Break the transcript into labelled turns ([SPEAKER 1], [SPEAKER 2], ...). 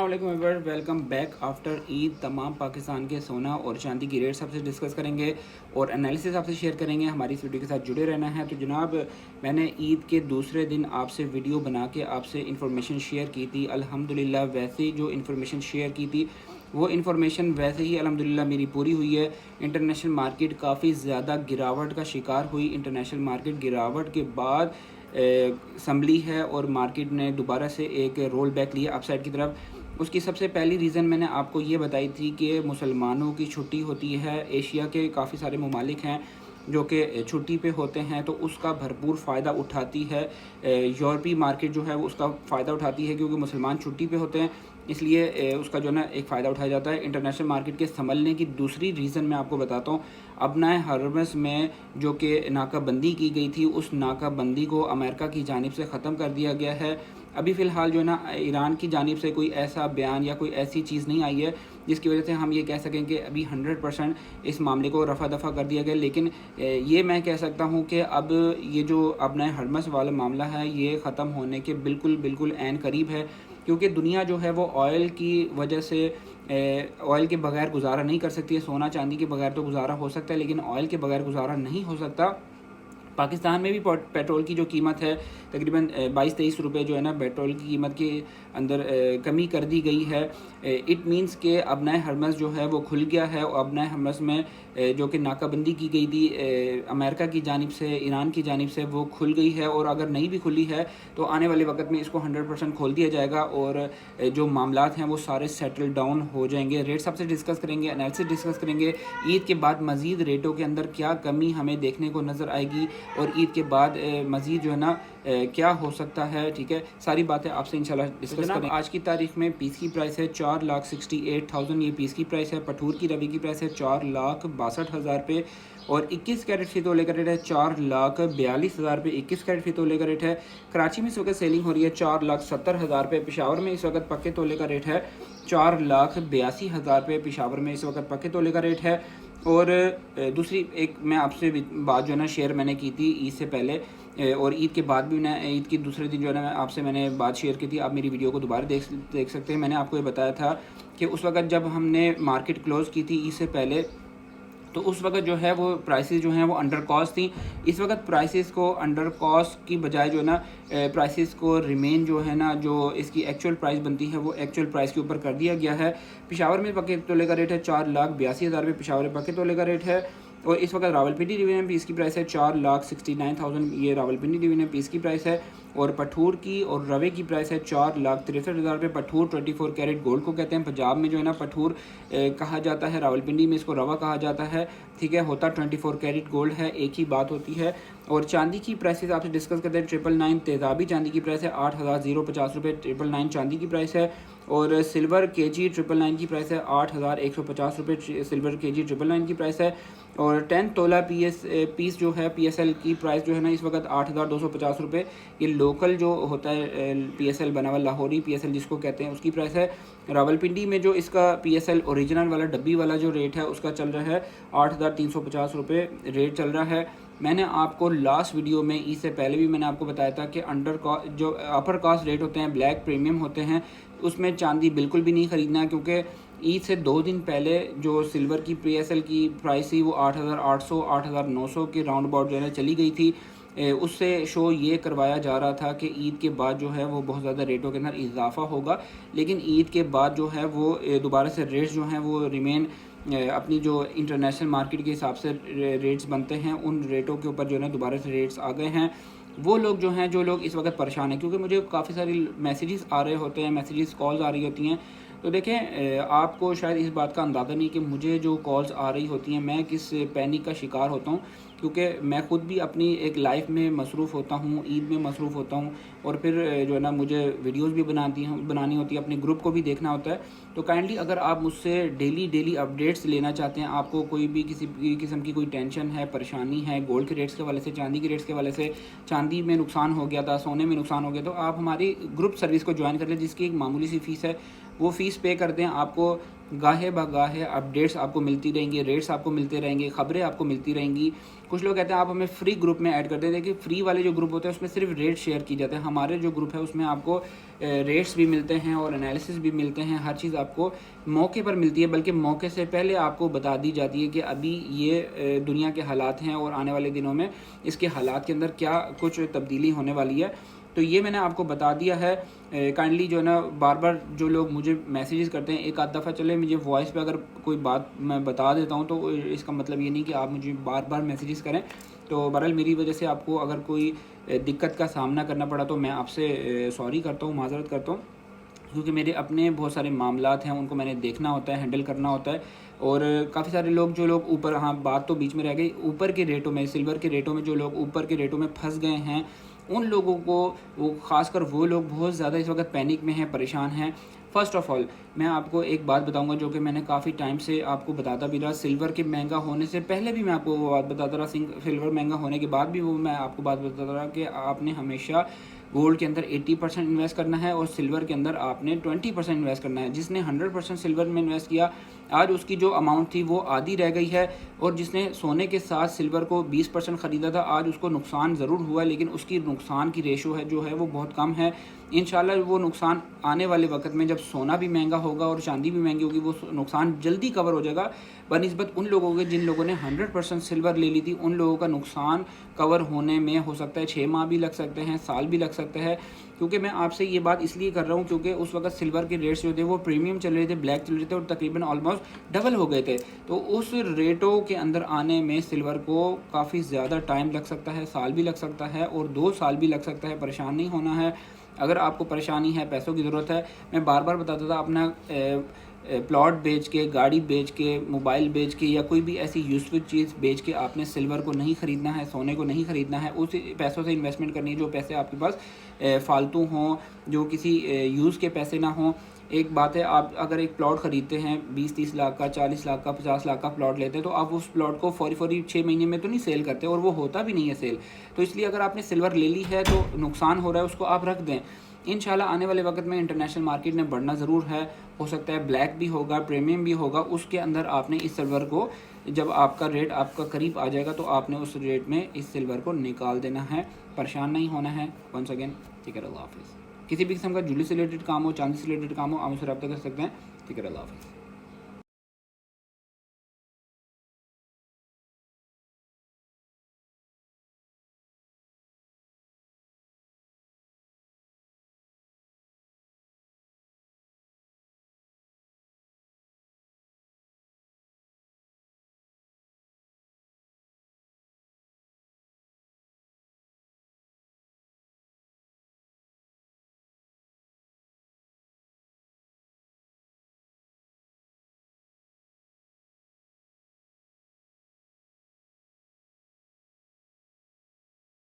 [SPEAKER 1] अस्सलाम वालेकुम, welcome back after Eid. तमाम पाकिस्तान के सोना और चांदी की रेट्स आपसे डिस्कस करेंगे और एनालिसिस आपसे शेयर करेंगे। हमारी इस वीडियो के साथ जुड़े रहना है। तो जनाब, मैंने ईद के दूसरे दिन आपसे वीडियो बना के आपसे इन्फॉर्मेशन शेयर की थी। अल्हम्दुलिल्लाह वैसे ही जो इन्फॉर्मेशन शेयर की थी वो इन्फॉर्मेशन वैसे ही अल्हम्दुलिल्लाह मेरी पूरी हुई है। इंटरनेशनल मार्केट काफ़ी ज़्यादा गिरावट का शिकार हुई। इंटरनेशनल मार्केट गिरावट के बाद संभली है और मार्केट ने दोबारा से एक रोल बैक लिया अपसाइड की तरफ। उसकी सबसे पहली रीज़न मैंने आपको ये बताई थी कि मुसलमानों की छुट्टी होती है। एशिया के काफ़ी सारे ममालिक हैं जो कि छुट्टी पे होते हैं, तो उसका भरपूर फ़ायदा उठाती है यूरोपीय मार्केट जो है वो उसका फ़ायदा उठाती है, क्योंकि मुसलमान छुट्टी पे होते हैं, इसलिए उसका जो है ना एक फ़ायदा उठाया जाता है। इंटरनेशनल मार्केट के संभलने की दूसरी रीज़न मैं आपको बताता हूँ। अपना हरमस में जो कि नाकाबंदी की गई थी, उस नाकाबंदी को अमेरिका की जानिब से ख़त्म कर दिया गया है। अभी फ़िलहाल जो है ना ईरान की जानिब से कोई ऐसा बयान या कोई ऐसी चीज़ नहीं आई है जिसकी वजह से हम ये कह सकें कि अभी 100% इस मामले को रफ़ा दफ़ा कर दिया गया। लेकिन ये मैं कह सकता हूँ कि अब ये जो अपना हरमस वाला मामला है ये ख़त्म होने के बिल्कुल ऐन करीब है, क्योंकि दुनिया जो है वो ऑयल की वजह से ऑयल के बगैर गुजारा नहीं कर सकती है। सोना चांदी के बगैर तो गुजारा हो सकता है, लेकिन ऑयल के बगैर गुजारा नहीं हो सकता। पाकिस्तान में भी पेट्रोल की जो कीमत है तकरीबन 22-23 रुपये जो है ना पेट्रोल की कीमत के अंदर कमी कर दी गई है। इट मींस के अब नए हरमस जो है वो खुल गया है और अब नए हरमस में जो कि नाकाबंदी की गई थी अमेरिका की जानिब से, ईरान की जानिब से, वो खुल गई है। और अगर नहीं भी खुली है तो आने वाले वक्त में इसको 100% खोल दिया जाएगा और जो मामलात हैं वो सारे सेटल डाउन हो जाएंगे। रेट सबसे डिस्कस करेंगे, एनालिसिस डिस्कस करेंगे। ईद के बाद मज़ीद रेटों के अंदर क्या कमी हमें देखने को नज़र आएगी और ईद के बाद मज़ीद जो है ना क्या हो सकता है, ठीक है। सारी बातें आपसे इंशाल्लाह डिस्कस करेंगे। आज की तारीख में पीस की प्राइस है 4,68,000, ये पीस की प्राइस है। पठूर की रवि की प्राइस है 4,62,000 रुपये और 21 कैरेट फी तोले का रेट है 4,42,000 रुपये। 21 कैरेट फी तोले का रेट है। कराची में इस वक्त सेलिंग हो रही है 4,70,000 रुपये। पेशावर में इस वक्त पक्के तोले का रेट है 4,82,000 रुपये। पेशावर में इस वक्त पक्के तोले का रेट है। और दूसरी एक मैं आपसे बात जो है ना शेयर मैंने की थी ईद से पहले और ईद के बाद भी मैं ईद की दूसरे दिन जो है ना आपसे मैंने बात शेयर की थी। आप मेरी वीडियो को दोबारा देख सकते हैं। मैंने आपको ये बताया था कि उस वक्त जब हमने मार्केट क्लोज़ की थी ईद से पहले, तो उस वक्त जो है वो प्राइसेस जो हैं वो अंडर कॉस्ट थी। इस वक्त प्राइसेस को अंडर कॉस्ट की बजाय जो है ना प्राइसेस को रिमेन जो है ना जो इसकी एक्चुअल प्राइस बनती है वो एक्चुअल प्राइस के ऊपर कर दिया गया है। पेशावर में पक्के तोले का रेट है 4,82,000 रुपये। पेशावर में पक्के तोले का रेट है। और इस वक्त रावलपिंडी डिवीजन पीस की प्राइस है 4,69,000, ये रावलपिंडी डिवीजन पीस की प्राइस है। और पठूर की और रवे की प्राइस है 4,63,000 रुपये। पठूर 24 कैरेट गोल्ड को कहते हैं। पंजाब में जो है ना पठूर कहा जाता है, रावलपिंडी में इसको रवा कहा जाता है, ठीक है। होता 24 कैरेट गोल्ड है, एक ही बात होती है। और चांदी की प्राइसेस आपसे डिस्कस करते हैं। 999 तेज़ाबी चांदी की प्राइस है 8,050 रुपये। 999 चांदी की प्राइस है। और सिल्वर केजी 999 की प्राइस है 8,150 रुपये। सिल्वर केजी 999 की प्राइस है। और 10 तोला पीस जो है PSL की प्राइस जो है ना इस वक्त 8,250 रुपये। ये लोकल जो होता है PSL बना हुआ लाहौरी PSL जिसको कहते हैं, उसकी प्राइस है। रावलपिंडी में जो इसका PSL ओरिजिनल वाला डब्बी वाला जो रेट है उसका चल रहा है 8,350 रुपये रेट चल रहा है। मैंने आपको लास्ट वीडियो में ईद से पहले भी मैंने आपको बताया था कि जो अपर कास्ट रेट होते हैं, ब्लैक प्रीमियम होते हैं, उसमें चांदी बिल्कुल भी नहीं ख़रीदना है, क्योंकि ईद से 2 दिन पहले जो सिल्वर की PSL की प्राइस थी वो 8,800 8,900 के राउंड अबाउट जो है चली गई थी। उससे शो ये करवाया जा रहा था कि ईद के बाद जो है वो बहुत ज़्यादा रेटों के अंदर इजाफा होगा, लेकिन ईद के बाद जो है वो दोबारा से रेट्स जो हैं वो रिमेन अपनी जो इंटरनेशनल मार्केट के हिसाब से रेट्स बनते हैं उन रेटों के ऊपर जो है ना दोबारा से रेट्स आ गए हैं। वो लोग जो हैं, जो लोग इस वक्त परेशान हैं, क्योंकि मुझे काफ़ी सारी मैसेजेस आ रहे होते हैं, मैसेजेस कॉल्स आ रही होती हैं, तो देखें आपको शायद इस बात का अंदाज़ा नहीं कि मुझे जो कॉल्स आ रही होती हैं मैं किस पैनिक का शिकार होता हूँ, क्योंकि मैं ख़ुद भी अपनी एक लाइफ में मसरूफ़ होता हूँ, ईद में मसरूफ़ होता हूँ, और फिर जो है ना मुझे वीडियोस भी बनानी होती है, अपने ग्रुप को भी देखना होता है। तो काइंडली अगर आप मुझसे डेली अपडेट्स लेना चाहते हैं, आपको कोई भी किसी भी किस्म की कोई टेंशन है, परेशानी है गोल्ड के रेट्स के हवाले से, चांदी के रेट्स के हवाले से, चांदी में नुकसान हो गया था, सोने में नुकसान हो गया, तो आप हमारी ग्रुप सर्विस को ज्वाइन कर लें, जिसकी एक मामूली सी फ़ीस है। वो फ़ीस पे कर दें, आपको गाहे बगाहे अपडेट्स आपको मिलती रहेंगी, रेट्स आपको मिलते रहेंगे, ख़बरें आपको मिलती रहेंगी। कुछ लोग कहते हैं आप हमें फ्री ग्रुप में ऐड कर दें। देखिए फ्री वाले जो ग्रुप होते हैं उसमें सिर्फ रेट शेयर की जाते हैं। हमारे जो ग्रुप है उसमें आपको रेट्स भी मिलते हैं और एनालिसिस भी मिलते हैं, हर चीज़ आपको मौके पर मिलती है, बल्कि मौके से पहले आपको बता दी जाती है कि अभी ये दुनिया के हालात हैं और आने वाले दिनों में इसके हालात के अंदर क्या कुछ तब्दीली होने वाली है। तो ये मैंने आपको बता दिया है। काइंडली जो है ना, बार बार जो लोग मुझे मैसेजेस करते हैं, एक आध दफ़ा चले मुझे वॉइस पे अगर कोई बात मैं बता देता हूँ तो इसका मतलब ये नहीं कि आप मुझे बार बार मैसेजेस करें। तो बहरहाल मेरी वजह से आपको अगर कोई दिक्कत का सामना करना पड़ा तो मैं आपसे सॉरी करता हूँ, माज़रत करता हूँ, क्योंकि मेरे अपने बहुत सारे मामलात हैं, उनको मैंने देखना होता है, हैंडल करना होता है। और काफ़ी सारे लोग जो लोग ऊपर, हाँ बात तो बीच में रह गई, ऊपर के रेटों में, सिल्वर के रेटों में जो लोग ऊपर के रेटों में फंस गए हैं, उन लोगों को, वो ख़ासकर वो लोग बहुत ज़्यादा इस वक्त पैनिक में हैं, परेशान हैं। फ़र्स्ट ऑफ़ ऑल मैं आपको एक बात बताऊंगा जो कि मैंने काफ़ी टाइम से आपको बताता भी रहा, सिल्वर के महंगा होने से पहले भी मैं आपको वो बात बताता रहा, सिल्वर महंगा होने के बाद भी वो मैं आपको बात बताता रहा कि आपने हमेशा गोल्ड के अंदर 80% इन्वेस्ट करना है और सिल्वर के अंदर आपने 20% इन्वेस्ट करना है। जिसने 100% सिल्वर में इन्वेस्ट किया, आज उसकी जो अमाउंट थी वो आधी रह गई है, और जिसने सोने के साथ सिल्वर को 20% ख़रीदा था, आज उसको नुकसान ज़रूर हुआ, लेकिन उसकी नुकसान की रेशो है जो है वो बहुत कम है। इंशाल्लाह वो नुकसान आने वाले वक्त में जब सोना भी महंगा होगा और चांदी भी महंगी होगी, वो नुकसान जल्दी कवर हो जाएगा बनिस्बत उन लोगों के जिन लोगों ने 100% सिल्वर ले ली थी। उन लोगों का नुकसान कवर होने में हो सकता है 6 माह भी लग सकते हैं, साल भी लग सकता है। क्योंकि मैं आपसे ये बात इसलिए कर रहा हूँ क्योंकि उस वक्त सिल्वर के रेट्स जो थे वो प्रीमियम चल रहे थे, ब्लैक चल रहे थे, और तकरीबन ऑलमोस्ट डबल हो गए थे। तो उस रेटों के अंदर आने में सिल्वर को काफ़ी ज़्यादा टाइम लग सकता है, साल भी लग सकता है और 2 साल भी लग सकता है। परेशान नहीं होना है। अगर आपको परेशानी है, पैसों की ज़रूरत है, मैं बार बार बताता था, अपना प्लॉट बेच के, गाड़ी बेच के, मोबाइल बेच के, या कोई भी ऐसी यूज़फुल चीज़ बेच के आपने सिल्वर को नहीं ख़रीदना है, सोने को नहीं ख़रीदना है। उस पैसों से इन्वेस्टमेंट करनी है जो पैसे आपके पास फ़ालतू हों, जो किसी यूज़ के पैसे ना हों। एक बात है, आप अगर एक प्लॉट ख़रीदते हैं 20-30 लाख का, 40 लाख का, 50 लाख का प्लॉट लेते हैं, तो आप उस प्लॉट को फौरी 6 महीने में तो नहीं सेल करते, और वो होता भी नहीं है सेल। तो इसलिए अगर आपने सिल्वर ले ली है तो नुकसान हो रहा है, उसको आप रख दें। इंशाल्लाह आने वाले वक्त में इंटरनेशनल मार्केट में बढ़ना ज़रूर है, हो सकता है ब्लैक भी होगा, प्रीमियम भी होगा। उसके अंदर आपने इस सिल्वर को, जब आपका रेट आपका करीब आ जाएगा तो आपने उस रेट में इस सिल्वर को निकाल देना है, परेशान नहीं होना है। वंस अगेन ठीक है, अल्लाह हाफिज़। किसी भी किस्म का ज्वेलरी से रिलेटेड काम हो, चांदी से रिलेटेड काम हो, आप मुझसे रब्ता कर सकते हैं। ठीक है, अल्लाह हाफिज़।